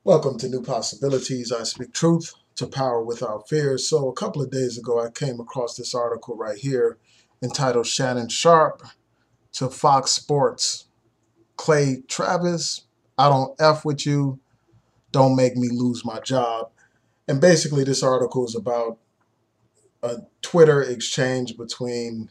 Welcome to New Possibilities. I speak truth to power without fear. So a couple of days ago, I came across this article right here entitled Shannon Sharpe to Fox Sports. Clay Travis, I don't F with you. Don't make me lose my job. And basically, this article is about a Twitter exchange between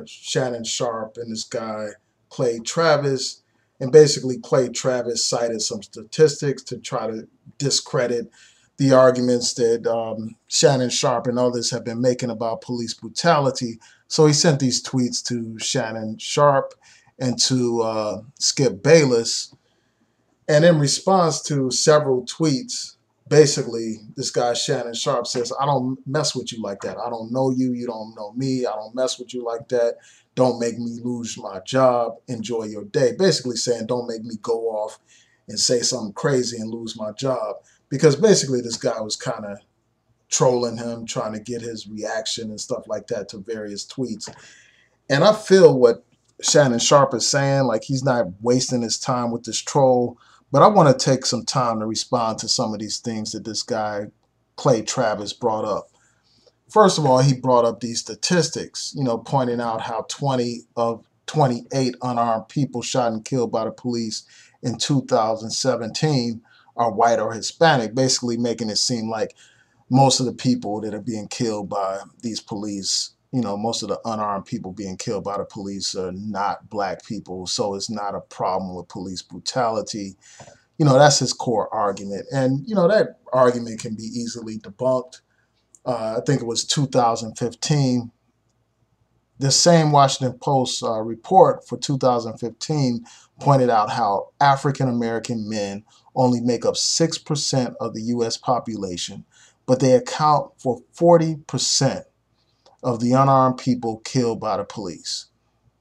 Shannon Sharpe and this guy, Clay Travis. And basically, Clay Travis cited some statistics to try to discredit the arguments that Shannon Sharpe and others have been making about police brutality. So he sent these tweets to Shannon Sharpe and to Skip Bayless. And in response to several tweets, basically, this guy Shannon Sharpe says, I don't mess with you like that. I don't know you. You don't know me. I don't mess with you like that. Don't make me lose my job. Enjoy your day. Basically saying, don't make me go off and say something crazy and lose my job. Because basically, this guy was kind of trolling him, trying to get his reaction and stuff like that to various tweets. And I feel what Shannon Sharpe is saying, like he's not wasting his time with this troll. But I want to take some time to respond to some of these things that this guy, Clay Travis, brought up. First of all, he brought up these statistics, pointing out how 20 of 28 unarmed people shot and killed by the police in 2017 are white or Hispanic, basically making it seem like most of the people that are being killed by these police, most of the unarmed people being killed by the police are not black people. So it's not a problem with police brutality. That's his core argument. And, that argument can be easily debunked. I think it was 2015. The same Washington Post report for 2015 pointed out how African American men only make up 6% of the U.S. population, but they account for 40% of the unarmed people killed by the police.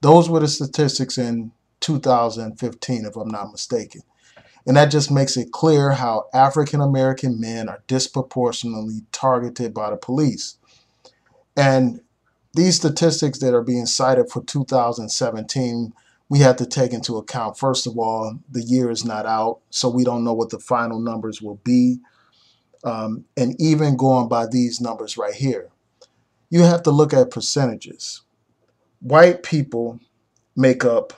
Those were the statistics in 2015, if I'm not mistaken. And that just makes it clear how African American men are disproportionately targeted by the police. And these statistics that are being cited for 2017, we have to take into account, first of all, the year is not out, so we don't know what the final numbers will be. And even going by these numbers right here, you have to look at percentages. White people make up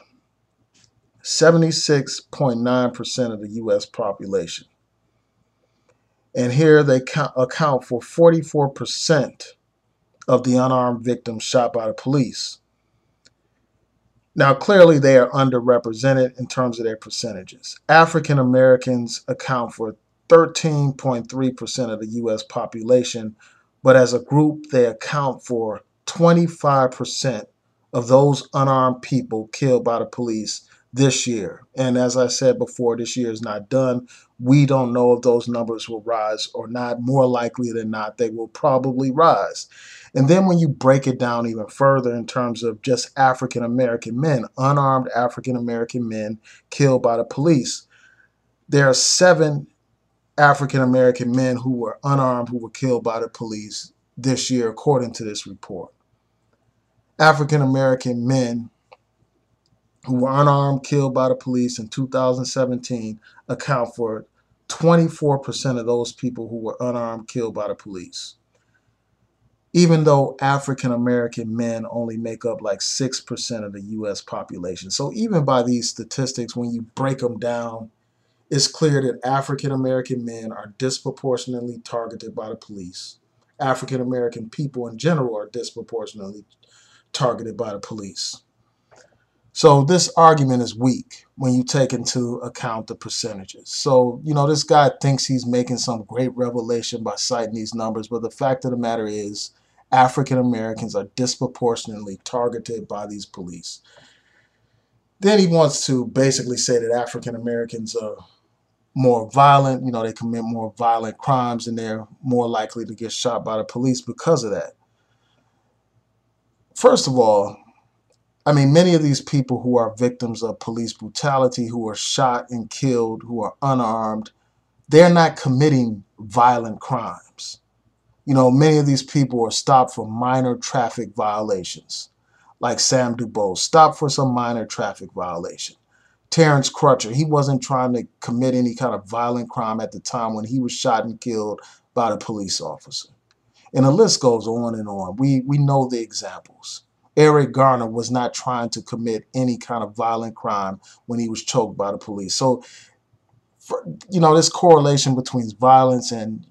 76.9% of the U.S. population. And here they account for 44% of the unarmed victims shot by the police. Now, clearly they are underrepresented in terms of their percentages. African Americans account for 13.3% of the U.S. population, but as a group, they account for 25% of those unarmed people killed by the police this year. And as I said before, this year is not done. We don't know if those numbers will rise or not. More likely than not, they will probably rise. And then when you break it down even further in terms of just African American men, unarmed African American men killed by the police, there are 7 African American men who were unarmed who were killed by the police this year, according to this report. African American men who were unarmed killed by the police in 2017 account for 24% of those people who were unarmed killed by the police. Even though African American men only make up like 6% of the U.S. population. So even by these statistics, when you break them down, it's clear that African American men are disproportionately targeted by the police. African American people in general are disproportionately targeted by the police. So this argument is weak when you take into account the percentages. So, this guy thinks he's making some great revelation by citing these numbers, but the fact of the matter is African Americans are disproportionately targeted by these police. Then he wants to basically say that African Americans are more violent, they commit more violent crimes and they're more likely to get shot by the police because of that. First of all, many of these people who are victims of police brutality, who are shot and killed, who are unarmed, they're not committing violent crimes. Many of these people are stopped for minor traffic violations, like Sam Dubose, stopped for some minor traffic violation. Terrence Crutcher, he wasn't trying to commit any kind of violent crime at the time when he was shot and killed by the police officer. And the list goes on and on. We know the examples. Eric Garner was not trying to commit any kind of violent crime when he was choked by the police. So, this correlation between violence and,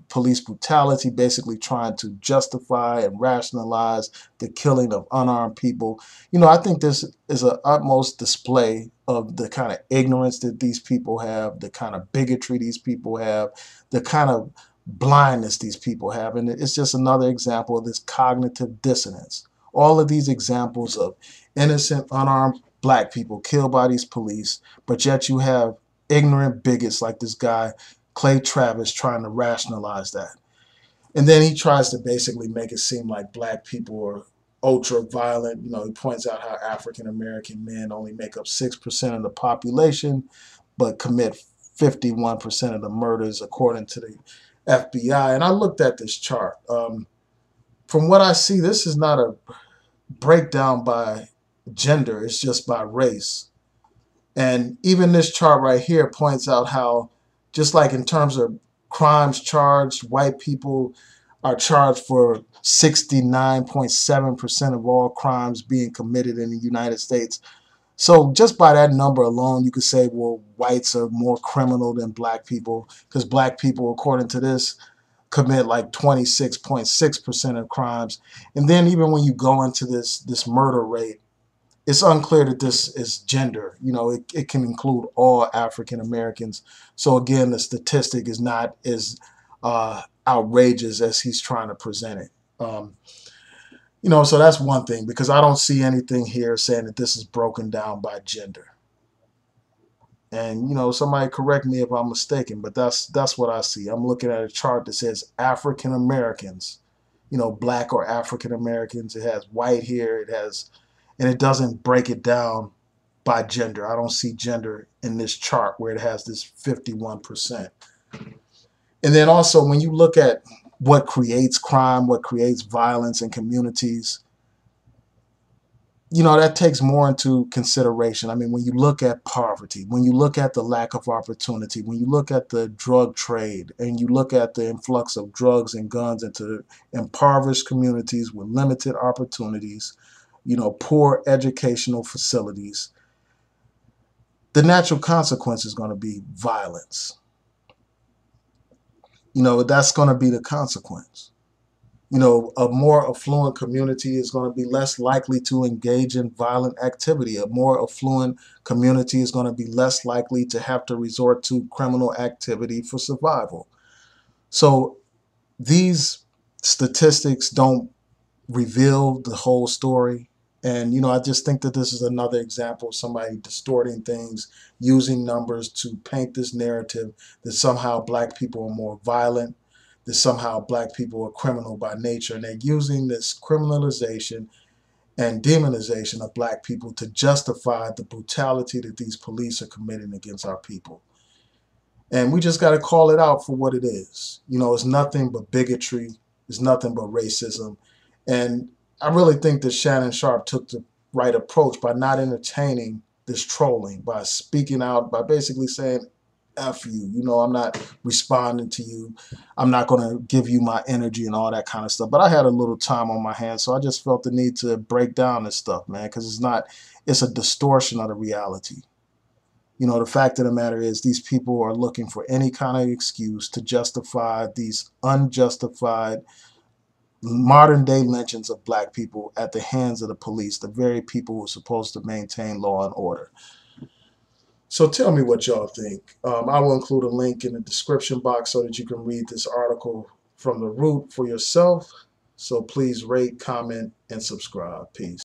police brutality, basically trying to justify and rationalize the killing of unarmed people. I think this is an utmost display of the kind of ignorance that these people have, the kind of bigotry these people have, the kind of blindness these people have. And it's just another example of this cognitive dissonance. All of these examples of innocent, unarmed black people killed by these police, but yet you have ignorant bigots like this guy, Clay Travis, trying to rationalize that. And then he tries to basically make it seem like black people are ultra violent. He points out how African American men only make up 6% of the population, but commit 51% of the murders according to the FBI. And I looked at this chart. From what I see, this is not a breakdown by gender, it's just by race. And even this chart right here points out how, just like in terms of crimes charged, white people are charged for 69.7% of all crimes being committed in the United States. So just by that number alone, you could say, well, whites are more criminal than black people, because black people, according to this, commit like 26.6% of crimes. And then even when you go into this murder rate, it's unclear that this is gender. It can include all African Americans. So again, the statistic is not as outrageous as he's trying to present it. So that's one thing, because I don't see anything here saying that this is broken down by gender. And, somebody correct me if I'm mistaken, but that's what I see. I'm looking at a chart that says African Americans, black or African Americans. It has white here. And it doesn't break it down by gender. I don't see gender in this chart where it has this 51%. And then also, when you look at what creates crime, what creates violence in communities, that takes more into consideration. I mean, when you look at poverty, when you look at the lack of opportunity, when you look at the drug trade, and you look at the influx of drugs and guns into impoverished communities with limited opportunities, poor educational facilities, the natural consequence is going to be violence. That's going to be the consequence. A more affluent community is going to be less likely to engage in violent activity. A more affluent community is going to be less likely to have to resort to criminal activity for survival. So these statistics don't reveal the whole story. And, I just think that this is another example of somebody distorting things, using numbers to paint this narrative that somehow black people are more violent, that somehow black people are criminal by nature. And they're using this criminalization and demonization of black people to justify the brutality that these police are committing against our people. And we just got to call it out for what it is. It's nothing but bigotry. It's nothing but racism. And I really think that Shannon Sharpe took the right approach by not entertaining this trolling, by speaking out, by basically saying, F you, I'm not responding to you. I'm not going to give you my energy and all that kind of stuff. But I had a little time on my hands, so I just felt the need to break down this stuff, man, because it's a distortion of the reality. The fact of the matter is these people are looking for any kind of excuse to justify these unjustified modern day lynchings of black people at the hands of the police, the very people who are supposed to maintain law and order. So tell me what y'all think. I will include a link in the description box so that you can read this article from the root for yourself. So please rate, comment, and subscribe. Peace.